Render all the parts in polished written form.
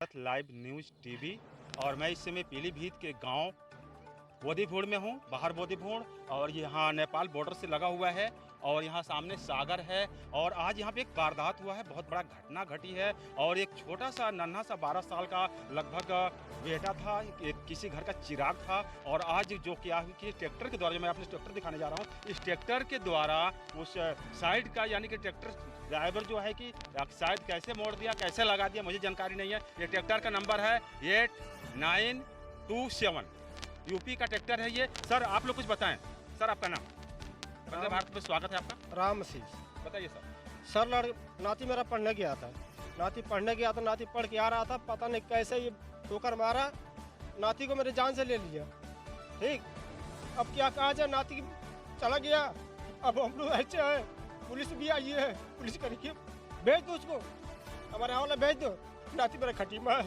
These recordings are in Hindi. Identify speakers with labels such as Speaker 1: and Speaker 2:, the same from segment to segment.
Speaker 1: Bharat live news TV. और मैं इस समय पीलीभीत के गांव बोदीभूड़ में हूं, बाहर बोदीभूड़। और यहाँ नेपाल बॉर्डर से लगा हुआ है और यहाँ सामने सागर है। और आज यहाँ पे एक वारदात हुआ है, बहुत बड़ा घटना घटी है। और एक छोटा सा नन्हा सा 12 साल का लगभग बेटा था, एक किसी घर का चिराग था। और आज जो क्या कि ट्रैक्टर के द्वारा, जो मैं अपने ट्रैक्टर दिखाने जा रहा हूँ, इस ट्रैक्टर के द्वारा उस साइड का, यानी कि ट्रैक्टर ड्राइवर जो है कि शायद कैसे मोड़ दिया, कैसे लगा दिया, मुझे जानकारी नहीं है। ये ट्रैक्टर का नंबर है 8927, यूपी का ट्रैक्टर है ये। सर आप लोग कुछ बताएं। सर आपका नाम? वंदे भारत में स्वागत है आपका।
Speaker 2: राम आशीष।
Speaker 1: बताइए सर।
Speaker 2: नाती मेरा पढ़ने गया था, नाती पढ़ के आ रहा था, पता नहीं कैसे ये ठोकर मारा, नाती को मेरे जान से ले लिया। ठीक, अब क्या कहा जाए, नाती चला गया। अब हम लोग ऐसे है, पुलिस भी आई है, पुलिस करके भेज दो उसको, हमारे यहाँ वाला भेज दो। नाती मेरा खटीमा है।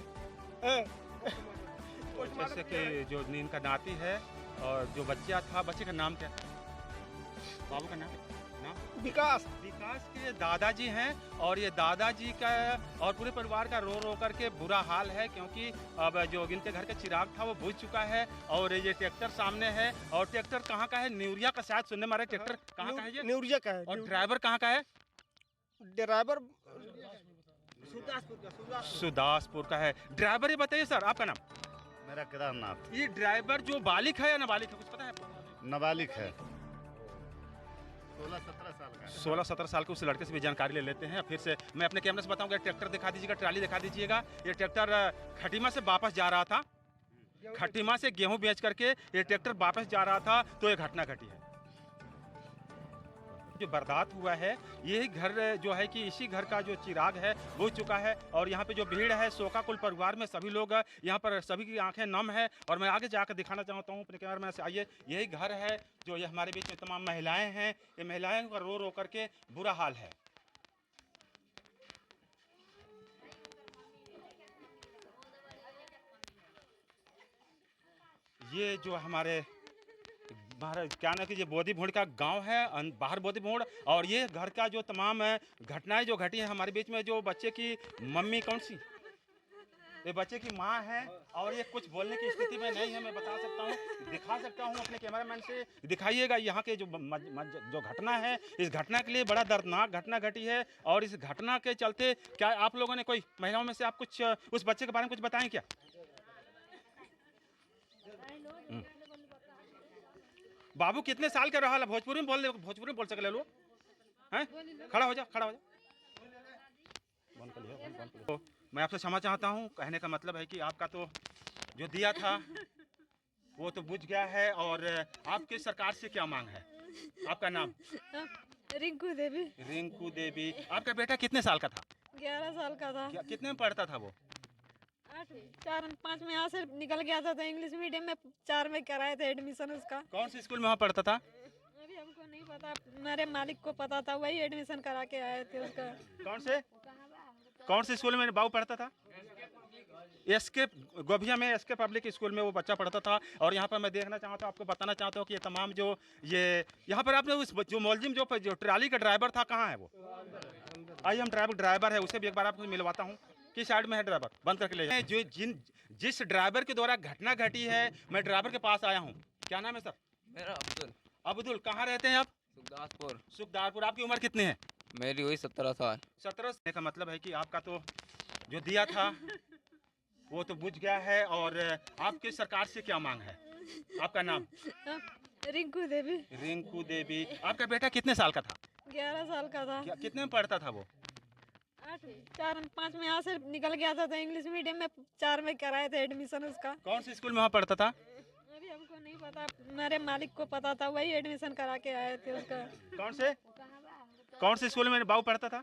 Speaker 1: जैसे कि जो नींद का नाती है और जो बच्चा था, बच्चे का नाम क्या है? बाबू का नाम
Speaker 2: विकास
Speaker 1: के दादाजी हैं। और ये दादाजी का और पूरे परिवार का रो रो करके बुरा हाल है, क्योंकि अब जो इनके घर का चिराग था वो बुझ चुका है। और ये ट्रैक्टर सामने है। और ट्रैक्टर कहाँ का है? न्यूरिया का, शायद सुनने मारे। ट्रैक्टर कहाँ का है ये?
Speaker 2: न्यूरिया का है।
Speaker 1: और ड्राइवर कहाँ का है?
Speaker 2: ड्राइवर
Speaker 1: सुदासपुर का है ड्राइवर। ये बताइए सर आपका नाम?
Speaker 3: मेरा केदारनाथ।
Speaker 1: ये ड्राइवर जो बालिक है या नाबालिग है, कुछ पता है आपको?
Speaker 3: नाबालिग है, 16-17 साल का।
Speaker 1: 16-17 साल के उस लड़के से भी जानकारी ले लेते हैं। फिर से मैं अपने कैमरे से बताऊंगा। ट्रैक्टर दिखा दीजिएगा, ट्राली दिखा दीजिएगा। ये ट्रैक्टर खटीमा से वापस जा रहा था, खटीमा से गेहूं बेच करके ये ट्रैक्टर वापस जा रहा था, तो ये घटना घटी है। जो बर्दाश्त हुआ है, यही घर जो है कि इसी घर का जो चिराग है बुझ चुका है। और यहाँ पे जो भीड़ है, शोकाकुल परिवार में सभी लोग यहाँ पर, सभी की आंखें नम है। और मैं आगे जाकर दिखाना चाहता हूँ अपने कैमरा में से। आइए, यही घर है जो ये हमारे बीच में तमाम महिलाएं हैं। ये महिलाएं का रो रो करके बुरा हाल है। ये जो हमारे क्या ना कि ये बोदीभूड़ का गांव है, बाहर बोदीभूड़। और ये घर का जो तमाम घटनाएं जो घटी हैं हमारे बीच में, जो बच्चे की मम्मी कौन सी, ये बच्चे की माँ है। और ये कुछ बोलने की स्थिति में नहीं है, मैं बता सकता हूँ, दिखा सकता हूँ अपने कैमरामैन से। दिखाइएगा यहाँ के जो घटना है, इस घटना के लिए बड़ा दर्दनाक घटना घटी है। और इस घटना के चलते क्या आप लोगों ने, कोई महिलाओं में से आप कुछ उस बच्चे के बारे में कुछ बताएं क्या? बाबू कितने साल का रहा? भोजपुरी में बोल दे, भोजपुरी में बोल सके लो हैं। खड़ा हो जा, खड़ा हो जा। बंद कर लिया। तो मैं आपसे क्षमा चाहता हूँ। कहने का मतलब है कि आपका तो जो दिया था वो तो बुझ गया है। और आपकी सरकार से क्या मांग है? आपका नाम?
Speaker 4: रिंकू देवी।
Speaker 1: रिंकू देवी। आपका बेटा कितने साल का था?
Speaker 4: 11 साल का था।
Speaker 1: कितने में पढ़ता था वो?
Speaker 4: 4-5 में यहाँ से निकल गया था, तो इंग्लिश मीडियम में 4 में कराए थे एडमिशन उसका।
Speaker 1: कौन से स्कूल में वहाँ पढ़ता था?
Speaker 4: अभी हमको नहीं पता, मेरे मालिक को पता था, वही एडमिशन करा के आए थे उसका।
Speaker 1: कौन से स्कूल में बाबू पढ़ता था? एसके गोभिया में, एसके पब्लिक स्कूल में वो बच्चा पढ़ता था। और यहाँ पर मैं देखना चाहता हूँ, आपको बताना चाहता हूँ कि ये तमाम जो ये यहाँ पर आपने उस जो मुलजिम जो ट्राली का ड्राइवर था, कहाँ है वो? आइए, हम ड्राइवर है, उसे भी एक बार आपको मिलवाता हूँ। किस साइड में है ड्राइवर? बंद करके ले जाए। जो जिस ड्राइवर के द्वारा घटना घटी है, मैं ड्राइवर के पास आया हूँ। क्या नाम है सर?
Speaker 5: मेरा अब्दुल।
Speaker 1: अब्दुल। कहाँ रहते हैं आप? सुखदारपुर। आपकी उम्र कितनी है?
Speaker 5: मेरी हुई 17 साल।
Speaker 1: 17 का मतलब है कि आपका तो जो दिया था वो तो बुझ गया है। और आपकी सरकार से क्या मांग है? आपका नाम?
Speaker 4: रिंकू देवी।
Speaker 1: रिंकू देवी। आपका बेटा कितने साल का था?
Speaker 4: 11 साल का था।
Speaker 1: कितने में पढ़ता था वो?
Speaker 4: 4-5 में यहाँ से निकल गया था, तो इंग्लिश मीडियम में 4 में कराए थे एडमिशन उसका।
Speaker 1: कौन से स्कूल में वहाँ पढ़ता था?
Speaker 4: अभी हमको नहीं पता, मेरे मालिक को पता था, वही एडमिशन करा के आए थे उसका।
Speaker 1: कौन से स्कूल में बाबू पढ़ता था?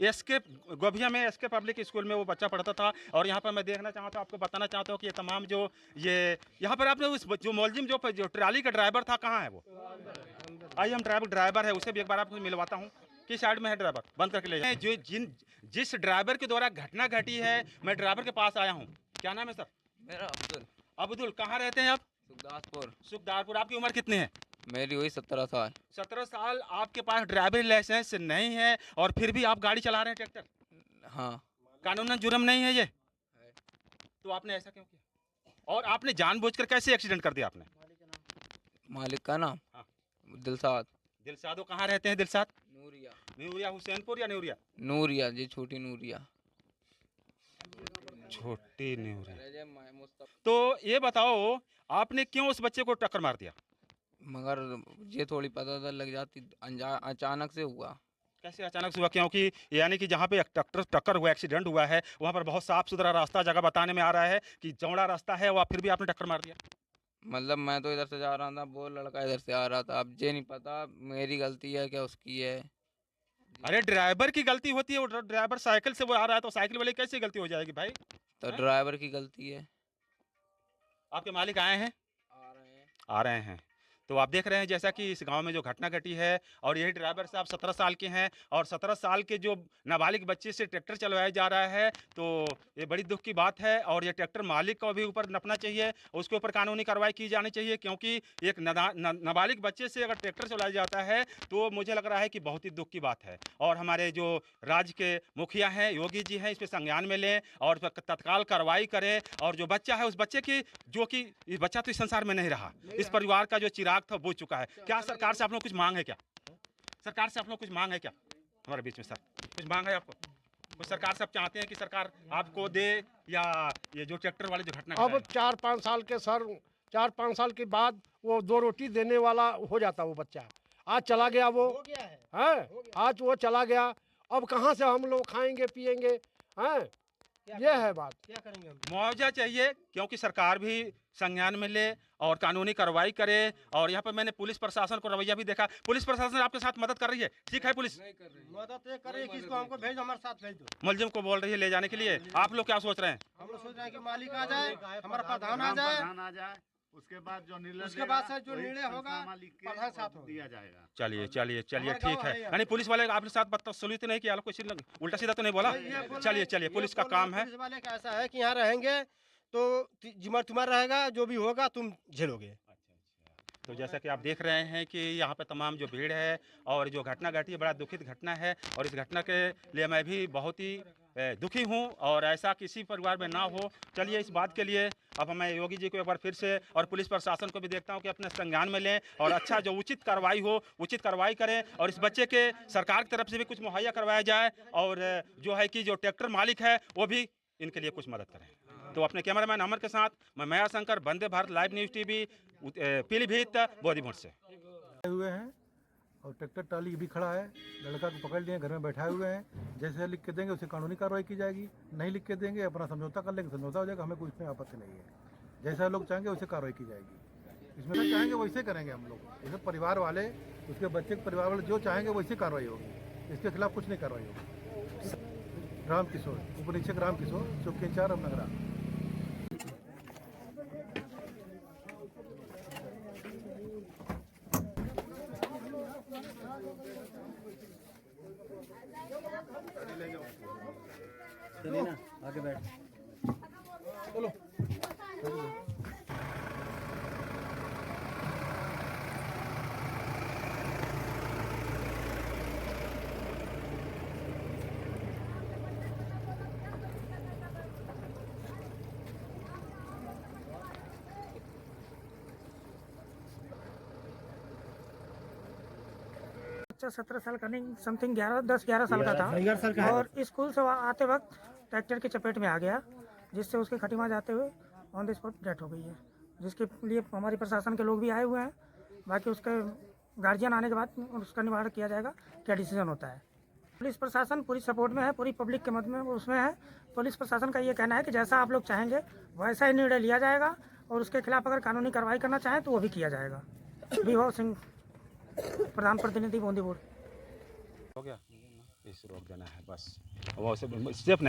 Speaker 1: एसके गोभिया में, एसके पब्लिक स्कूल में वो बच्चा पढ़ता था। और यहाँ पर मैं देखना चाहता हूँ, आपको बताना चाहता हूँ कि ये तमाम जो ये यहाँ पर आपने उस जो मुलजिम जो ट्राली का ड्राइवर था, कहाँ है वो? आइए, हम ड्राइवर है, उसे भी एक बार आपको मिलवाता हूँ। किस साइड में है ड्राइवर? बंद करके ले जाए। जिस ड्राइवर के द्वारा घटना घटी है, मैं ड्राइवर के पास आया हूँ। क्या नाम है सर?
Speaker 5: मेरा अब्दुल।
Speaker 1: अब्दुल। कहाँ रहते हैं आप? सुखदारपुर। आपकी उम्र कितनी है?
Speaker 5: मेरी हुई 17 साल।
Speaker 1: 17 साल। आपके पास ड्राइविंग लाइसेंस नहीं है और फिर भी आप गाड़ी चला रहे हैं ट्रैक्टर?
Speaker 5: हाँ।
Speaker 1: कानूनन जुर्म नहीं है ये? तो आपने ऐसा क्यों किया? और आपने जानबूझकर कैसे एक्सीडेंट कर दिया आपने?
Speaker 5: मालिक का नाम
Speaker 1: हाँ।
Speaker 5: दिलसाद
Speaker 1: दिलसादो कहाँ रहते हैं दिलसाद?
Speaker 5: नूरिया।
Speaker 1: नूरिया हुसैनपुर या नूरिया?
Speaker 5: नूरिया जी, छोटी नूरिया।
Speaker 1: छोटी नूरिया।
Speaker 5: रजे मुस्तफा।
Speaker 1: तो ये बताओ, आपने क्यों उस बच्चे को टक्कर मार दिया?
Speaker 5: मगर ये थोड़ी पता था लग जाती, अचानक से हुआ।
Speaker 1: कैसे अचानक से हुआ? क्योंकि यानी कि जहाँ पे टक्कर हुआ, एक्सीडेंट हुआ है, वहाँ पर बहुत साफ सुथरा रास्ता जगह बताने में आ रहा है कि चौड़ा रास्ता है, वहाँ फिर भी आपने टक्कर मार दिया।
Speaker 5: मतलब मैं तो इधर से जा रहा था, वो लड़का इधर से आ रहा था। अब ये नहीं पता मेरी गलती है क्या उसकी है।
Speaker 1: अरे ड्राइवर की गलती होती है, वो ड्राइवर साइकिल से वो आ रहा है तो साइकिल वाले की कैसे गलती हो जाएगी भाई?
Speaker 5: तो
Speaker 1: हैं?
Speaker 5: ड्राइवर की गलती है।
Speaker 1: आपके मालिक आए हैं?
Speaker 5: आ रहे हैं।
Speaker 1: आ रहे हैं। तो आप देख रहे हैं जैसा कि इस गांव में जो घटना घटी है, और यही ड्राइवर साहब 17 साल के हैं, और 17 साल के जो नाबालिग बच्चे से ट्रैक्टर चलवाया जा रहा है, तो ये बड़ी दुख की बात है। और ये ट्रैक्टर मालिक को भी ऊपर नपना चाहिए, उसके ऊपर कानूनी कार्रवाई की जानी चाहिए, क्योंकि एक नाबालिग बच्चे से अगर ट्रैक्टर चलाया जाता है तो मुझे लग रहा है कि बहुत ही दुख की बात है। और हमारे जो राज्य के मुखिया हैं, योगी जी हैं, इस पर संज्ञान में लें और तत्काल कार्रवाई करें। और जो बच्चा है, उस बच्चे की, जो कि इस बच्चा तो इस संसार में नहीं रहा, इस परिवार का जो चिराग था बुझ चुका है। क्या सरकार से आप लोग कुछ मांग है क्या? सरकार से आप लोग कुछ मांग है क्या? हमारे बीच में सर कुछ मांग है आपको? कुछ सरकार से आप चाहते हैं कि सरकार आपको दे, या ये जो ट्रैक्टर वाले जो घटना
Speaker 6: अब 4-5 साल के सर, 4-5 साल के बाद वो 2 रोटी देने वाला हो जाता वो बच्चा। आज चला गया वो,
Speaker 2: हो गया है,
Speaker 6: हैं? आज वो चला गया, अब कहाँ से हम लोग खाएंगे पिएंगे, हैं? ये है बात।
Speaker 2: क्या करेंगे हम?
Speaker 1: मुआवजा चाहिए, क्योंकि सरकार भी संज्ञान में ले और कानूनी कार्रवाई करे। और यहाँ पर मैंने पुलिस प्रशासन को रवैया भी देखा। पुलिस प्रशासन आपके साथ मदद कर रही है, ठीक है? पुलिस
Speaker 2: मदद ये करे कि इसको हमको भेज दो, हमारे साथ भेज दो।
Speaker 1: मुलजिम को बोल रही है ले जाने के लिए। आप लोग क्या सोच रहे हैं?
Speaker 2: हम लोग सोच रहे हैं कि मालिक आ जाए, हमारा प्रधान आ जाए,
Speaker 3: प्रधान आ जाए, उसके बाद जो निर्णय
Speaker 2: उसके बाद से जो
Speaker 3: वही
Speaker 2: निर्णय होगा,
Speaker 3: सूचना मालिक के
Speaker 2: प्रधान साथ होगा।
Speaker 3: दिया जाएगा।
Speaker 1: चलिए चलिए चलिए,
Speaker 2: हमारे
Speaker 1: ठीक
Speaker 2: गाँव
Speaker 1: है।
Speaker 2: है यहाँ।
Speaker 1: यानी पुलिस वाले आपके साथ बदतमीजी नहीं किया, कुछ उल्टा सीधा तो नहीं बोला?
Speaker 2: ये बोल रहे
Speaker 1: चलिए
Speaker 2: हैं-
Speaker 1: चलिए,
Speaker 2: ये
Speaker 1: पुलिस का
Speaker 2: बोल रहे हैं
Speaker 1: काम है।
Speaker 2: पुलिस वाले का ऐसा है कि यहाँ रहेंगे तो जिम्मा तुम्हारा रहेगा, जो भी होगा तुम झेलोगे।
Speaker 1: तो जैसा कि आप देख रहे हैं कि यहाँ पे तमाम जो भीड़ है और जो घटना घटी है, बड़ा दुखित घटना है। और इस घटना के लिए मैं भी बहुत ही दुखी हूँ, और ऐसा किसी परिवार में ना हो। चलिए, इस बात के लिए अब मैं योगी जी को एक बार फिर से और पुलिस प्रशासन को भी देखता हूँ कि अपने संज्ञान में लें, और अच्छा जो उचित कार्रवाई हो उचित कार्रवाई करें, और इस बच्चे के सरकार की तरफ से भी कुछ मुहैया करवाया जाए, और जो है कि जो ट्रैक्टर मालिक है वो भी इनके लिए कुछ मदद करें। तो अपने कैमरामैन अमर के साथ मैं Maya Shankar, Vande Bharat live news TV, Pilibhit, Bodhipur से।
Speaker 7: हुए हैं और ट्रैक्टर ट्राली भी खड़ा है, लड़का को पकड़ लिए, घर में बैठाए हुए हैं। जैसे लिख के देंगे उसे कानूनी कार्रवाई की जाएगी, नहीं लिख के देंगे अपना समझौता कर लेंगे, समझौता हो जाएगा, हमें कोई इसमें आपत्ति नहीं है। जैसा लोग चाहेंगे वैसे कार्रवाई की जाएगी। इसमें जो चाहेंगे वैसे करेंगे हम लोग, जैसे परिवार वाले, उसके बच्चे के परिवार वाले जो चाहेंगे वैसे कार्रवाई होगी, इसके खिलाफ कुछ नहीं कार्रवाई होगी। राम किशोर, उप निरीक्षक राम किशोर, चौकी इंचार्ज रामनगरा।
Speaker 2: चलिए ना, आगे बैठ।
Speaker 8: बच्चा 17 साल का नहीं, समथिंग 10-11 साल का था,
Speaker 2: 11 साल का है।
Speaker 8: और स्कूल से आते वक्त ट्रैक्टर की चपेट में आ गया, जिससे उसके खटिमा जाते हुए ऑन द स्पॉट डेथ हो गई है, जिसके लिए हमारे प्रशासन के लोग भी आए हुए हैं। बाकी उसके गार्जियन आने के बाद उसका निवारण किया जाएगा, क्या डिसीजन होता है। पुलिस प्रशासन पूरी सपोर्ट में है, पूरी पब्लिक के मद में उसमें है। पुलिस प्रशासन का ये कहना है कि जैसा आप लोग चाहेंगे वैसा ही निर्णय लिया जाएगा, और उसके खिलाफ अगर कानूनी कार्रवाई करना चाहें तो वो भी किया जाएगा। विभव सिंह, प्रधान प्रतिनिधि, बोंदीपुर।
Speaker 1: हो गया, इस रोक देना है बस, वो सिर्फ